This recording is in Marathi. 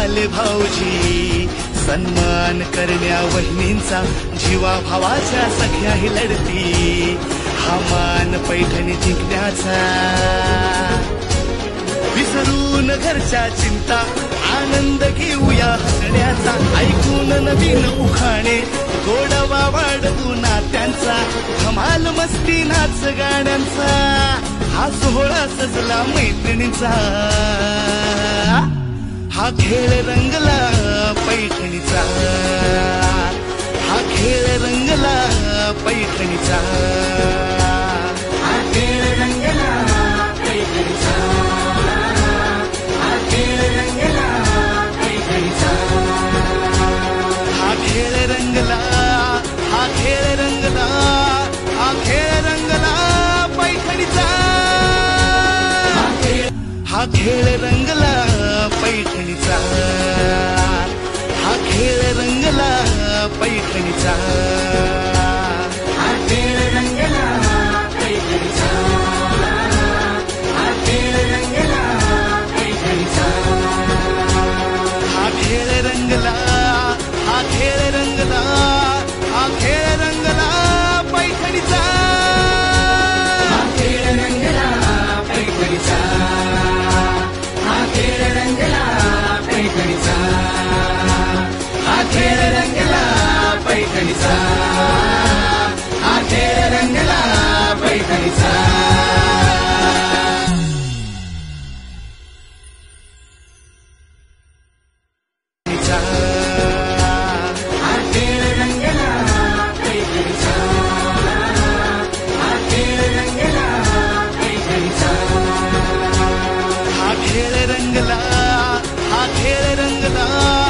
आले भाऊजी, सन्मान करण्या वहिनींचा, जीवा भावाच्या सख्याही लढती, हा मान पैठणी जिंकण्याचा. विसरून घरच्या चिंता, आनंद घेऊया हसण्याचा, ऐकून नवीन उखाणे, गोडवा वाढवू नात्यांचा, धमाल मस्ती नाच गाण्यांचा, हा सोहळा सजला मैत्रिणींचा. हा खेळ रंगला पैठणीचा, हा खेळ रंगला पैठणीचा, हा खेळ रंगला पैठणीचा, हा खेळ रंगला पैठणीचा, हा खेळ रंगला, हा खेळ रंगला, हा खेळ रंगला पैठणीचा, हा खेळ रंगला पैठणीचा, हा खेळ रंगला पैठणीचा, हा खेळ रंगला पैठणीचा, हा खेळ रंगला पैठणीचा, हा खेळ रंगला, हा खेळ रंगला, हा खेळ रंगला पैठणीचा, हा खेळ रंगला पैठणीचा, हा खेळ रंगला पैठणीचा, हा खेळ रंगला पैठणीचा, हा खेळ रंगला पैठणीचा. हा खेळ रंगला पैठणीचा, हा खेळ रंगला पैठणीचा, हा खेळ रंगला, हा खेळ रंगला.